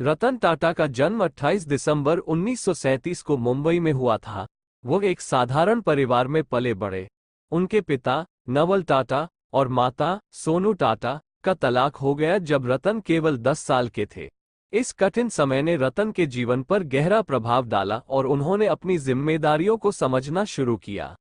रतन टाटा का जन्म 28 दिसंबर 1937 को मुंबई में हुआ था। वो एक साधारण परिवार में पले बढ़े। उनके पिता नवल टाटा और माता सोनू टाटा का तलाक हो गया जब रतन केवल 10 साल के थे। इस कठिन समय ने रतन के जीवन पर गहरा प्रभाव डाला और उन्होंने अपनी जिम्मेदारियों को समझना शुरू किया।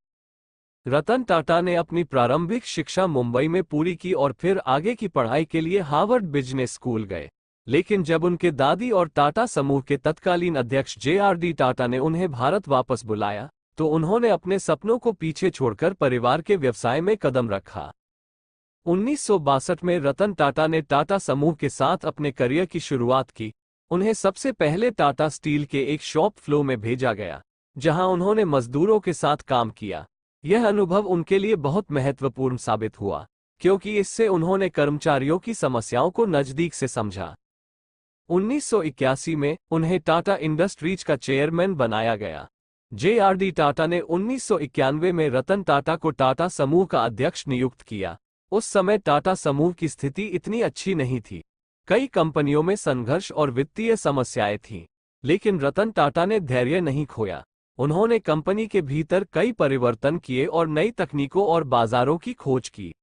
रतन टाटा ने अपनी प्रारंभिक शिक्षा मुंबई में पूरी की और फिर आगे की पढ़ाई के लिए हार्वर्ड बिजनेस स्कूल गए। लेकिन जब उनके दादी और टाटा समूह के तत्कालीन अध्यक्ष JRD टाटा ने उन्हें भारत वापस बुलाया, तो उन्होंने अपने सपनों को पीछे छोड़कर परिवार के व्यवसाय में कदम रखा। 1962 में रतन टाटा ने टाटा समूह के साथ अपने करियर की शुरुआत की। उन्हें सबसे पहले टाटा स्टील के एक शॉप फ्लोर में भेजा गया, जहां उन्होंने मजदूरों के साथ काम किया। यह अनुभव उनके लिए बहुत महत्वपूर्ण साबित हुआ, क्योंकि इससे उन्होंने कर्मचारियों की समस्याओं को नजदीक से समझा। 1981 में उन्हें टाटा इंडस्ट्रीज का चेयरमैन बनाया गया। JRD टाटा ने 1991 में रतन टाटा को टाटा समूह का अध्यक्ष नियुक्त किया। उस समय टाटा समूह की स्थिति इतनी अच्छी नहीं थी। कई कंपनियों में संघर्ष और वित्तीय समस्याएं थीं, लेकिन रतन टाटा ने धैर्य नहीं खोया। उन्होंने कंपनी के भीतर कई परिवर्तन किए और नई तकनीकों और बाजारों की खोज की।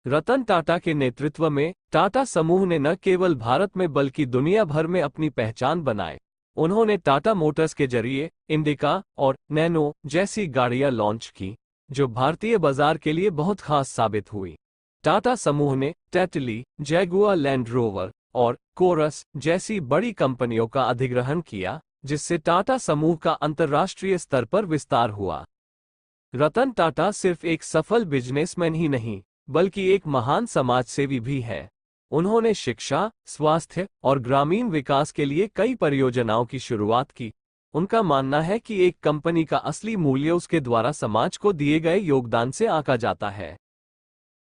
रतन टाटा के नेतृत्व में टाटा समूह ने न केवल भारत में बल्कि दुनिया भर में अपनी पहचान बनाए। उन्होंने टाटा मोटर्स के जरिए इंडिका और नैनो जैसी गाड़ियां लॉन्च की, जो भारतीय बाजार के लिए बहुत खास साबित हुई। टाटा समूह ने टेटली, जैगुआर लैंड रोवर और कोरस जैसी बड़ी कंपनियों का अधिग्रहण किया, जिससे टाटा समूह का अंतर्राष्ट्रीय स्तर पर विस्तार हुआ। रतन टाटा सिर्फ एक सफल बिजनेसमैन ही नहीं, बल्कि एक महान समाजसेवी भी है। उन्होंने शिक्षा, स्वास्थ्य और ग्रामीण विकास के लिए कई परियोजनाओं की शुरुआत की। उनका मानना है कि एक कंपनी का असली मूल्य उसके द्वारा समाज को दिए गए योगदान से आंका जाता है।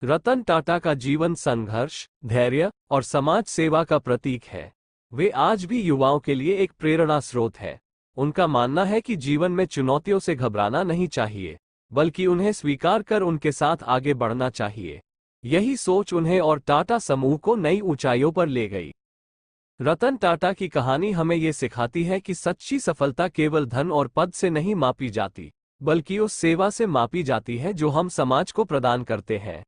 रतन टाटा का जीवन संघर्ष, धैर्य और समाज सेवा का प्रतीक है। वे आज भी युवाओं के लिए एक प्रेरणा स्रोत है। उनका मानना है कि जीवन में चुनौतियों से घबराना नहीं चाहिए, बल्कि उन्हें स्वीकार कर उनके साथ आगे बढ़ना चाहिए। यही सोच उन्हें और टाटा समूह को नई ऊंचाइयों पर ले गई। रतन टाटा की कहानी हमें ये सिखाती है कि सच्ची सफलता केवल धन और पद से नहीं मापी जाती, बल्कि उस सेवा से मापी जाती है जो हम समाज को प्रदान करते हैं।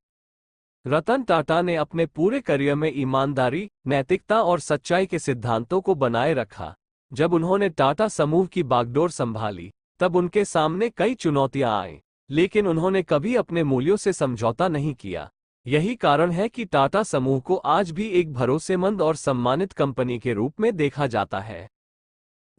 रतन टाटा ने अपने पूरे करियर में ईमानदारी, नैतिकता और सच्चाई के सिद्धांतों को बनाए रखा। जब उन्होंने टाटा समूह की बागडोर संभाली, तब उनके सामने कई चुनौतियां आईं, लेकिन उन्होंने कभी अपने मूल्यों से समझौता नहीं किया। यही कारण है कि टाटा समूह को आज भी एक भरोसेमंद और सम्मानित कंपनी के रूप में देखा जाता है।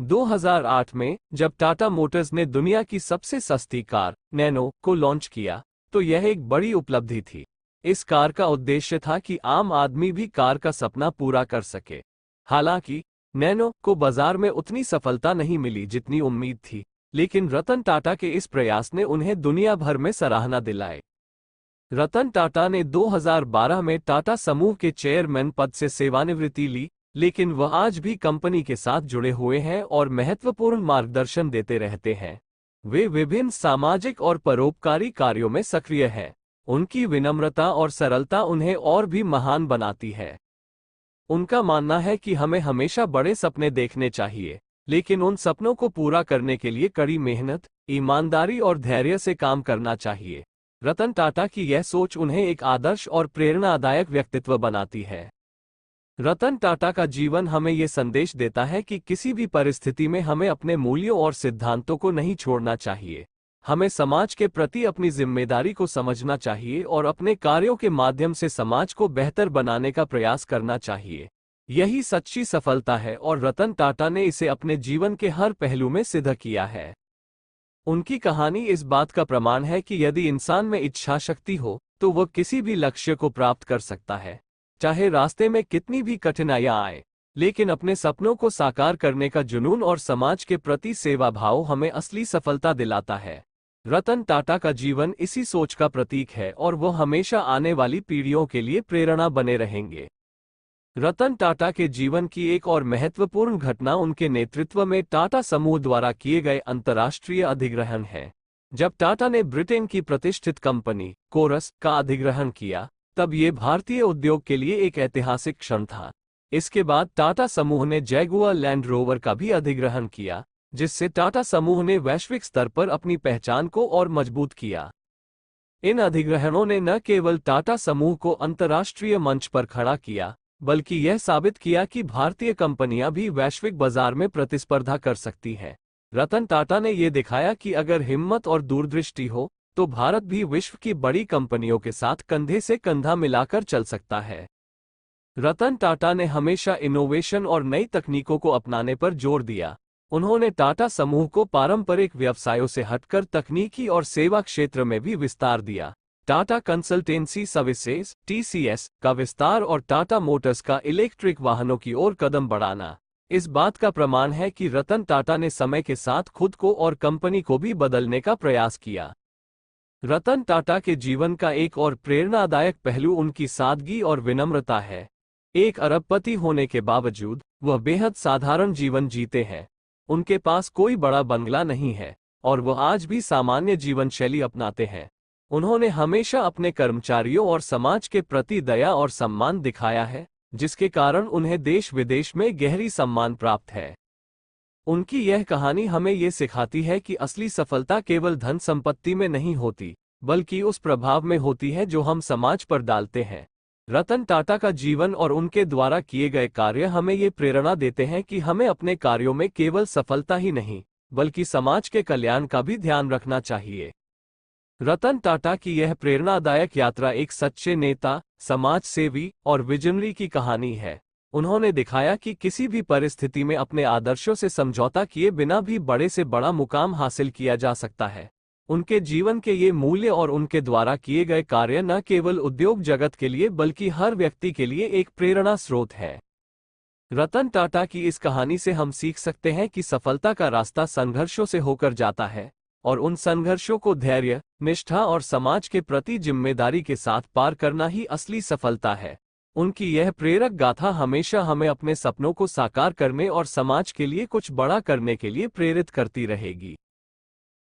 2008 में जब टाटा मोटर्स ने दुनिया की सबसे सस्ती कार नैनो को लॉन्च किया, तो यह एक बड़ी उपलब्धि थी। इस कार का उद्देश्य था कि आम आदमी भी कार का सपना पूरा कर सके। हालांकि नैनो को बाजार में उतनी सफलता नहीं मिली जितनी उम्मीद थी, लेकिन रतन टाटा के इस प्रयास ने उन्हें दुनिया भर में सराहना दिलाई। रतन टाटा ने 2012 में टाटा समूह के चेयरमैन पद से सेवानिवृत्ति ली, लेकिन वह आज भी कंपनी के साथ जुड़े हुए हैं और महत्वपूर्ण मार्गदर्शन देते रहते हैं। वे विभिन्न सामाजिक और परोपकारी कार्यों में सक्रिय हैं। उनकी विनम्रता और सरलता उन्हें और भी महान बनाती है। उनका मानना है कि हमें हमेशा बड़े सपने देखने चाहिए, लेकिन उन सपनों को पूरा करने के लिए कड़ी मेहनत, ईमानदारी और धैर्य से काम करना चाहिए। रतन टाटा की यह सोच उन्हें एक आदर्श और प्रेरणादायक व्यक्तित्व बनाती है। रतन टाटा का जीवन हमें यह संदेश देता है कि किसी भी परिस्थिति में हमें अपने मूल्यों और सिद्धांतों को नहीं छोड़ना चाहिए। हमें समाज के प्रति अपनी जिम्मेदारी को समझना चाहिए और अपने कार्यों के माध्यम से समाज को बेहतर बनाने का प्रयास करना चाहिए। यही सच्ची सफलता है और रतन टाटा ने इसे अपने जीवन के हर पहलू में सिद्ध किया है। उनकी कहानी इस बात का प्रमाण है कि यदि इंसान में इच्छा शक्ति हो, तो वह किसी भी लक्ष्य को प्राप्त कर सकता है, चाहे रास्ते में कितनी भी कठिनाइयां आए। लेकिन अपने सपनों को साकार करने का जुनून और समाज के प्रति सेवा भाव हमें असली सफलता दिलाता है। रतन टाटा का जीवन इसी सोच का प्रतीक है और वह हमेशा आने वाली पीढ़ियों के लिए प्रेरणा बने रहेंगे। रतन टाटा के जीवन की एक और महत्वपूर्ण घटना उनके नेतृत्व में टाटा समूह द्वारा किए गए अंतर्राष्ट्रीय अधिग्रहण है। जब टाटा ने ब्रिटेन की प्रतिष्ठित कंपनी कोरस का अधिग्रहण किया, तब ये भारतीय उद्योग के लिए एक ऐतिहासिक क्षण था। इसके बाद टाटा समूह ने जैगुआर लैंड रोवर का भी अधिग्रहण किया, जिससे टाटा समूह ने वैश्विक स्तर पर अपनी पहचान को और मजबूत किया। इन अधिग्रहणों ने न केवल टाटा समूह को अंतर्राष्ट्रीय मंच पर खड़ा किया, बल्कि यह साबित किया कि भारतीय कंपनियां भी वैश्विक बाजार में प्रतिस्पर्धा कर सकती हैं। रतन टाटा ने यह दिखाया कि अगर हिम्मत और दूरदृष्टि हो तो भारत भी विश्व की बड़ी कंपनियों के साथ कंधे से कंधा मिलाकर चल सकता है। रतन टाटा ने हमेशा इनोवेशन और नई तकनीकों को अपनाने पर जोर दिया। उन्होंने टाटा समूह को पारंपरिक व्यवसायों से हटकर तकनीकी और सेवा क्षेत्र में भी विस्तार दिया। टाटा कंसल्टेंसी सर्विसेज (TCS) का विस्तार और टाटा मोटर्स का इलेक्ट्रिक वाहनों की ओर कदम बढ़ाना इस बात का प्रमाण है कि रतन टाटा ने समय के साथ खुद को और कंपनी को भी बदलने का प्रयास किया। रतन टाटा के जीवन का एक और प्रेरणादायक पहलू उनकी सादगी और विनम्रता है। एक अरबपति होने के बावजूद वह बेहद साधारण जीवन जीते हैं। उनके पास कोई बड़ा बंगला नहीं है और वह आज भी सामान्य जीवन शैली अपनाते हैं। उन्होंने हमेशा अपने कर्मचारियों और समाज के प्रति दया और सम्मान दिखाया है, जिसके कारण उन्हें देश विदेश में गहरी सम्मान प्राप्त है। उनकी यह कहानी हमें ये सिखाती है कि असली सफलता केवल धन संपत्ति में नहीं होती, बल्कि उस प्रभाव में होती है जो हम समाज पर डालते हैं। रतन टाटा का जीवन और उनके द्वारा किए गए कार्य हमें ये प्रेरणा देते हैं कि हमें अपने कार्यों में केवल सफलता ही नहीं, बल्कि समाज के कल्याण का भी ध्यान रखना चाहिए। रतन टाटा की यह प्रेरणादायक यात्रा एक सच्चे नेता, समाज सेवी और विजनरी की कहानी है। उन्होंने दिखाया कि किसी भी परिस्थिति में अपने आदर्शों से समझौता किए बिना भी बड़े से बड़ा मुकाम हासिल किया जा सकता है। उनके जीवन के ये मूल्य और उनके द्वारा किए गए कार्य न केवल उद्योग जगत के लिए बल्कि हर व्यक्ति के लिए एक प्रेरणा स्रोत है। रतन टाटा की इस कहानी से हम सीख सकते हैं कि सफलता का रास्ता संघर्षों से होकर जाता है और उन संघर्षों को धैर्य, निष्ठा और समाज के प्रति जिम्मेदारी के साथ पार करना ही असली सफलता है। उनकी यह प्रेरक गाथा हमेशा हमें अपने सपनों को साकार करने और समाज के लिए कुछ बड़ा करने के लिए प्रेरित करती रहेगी।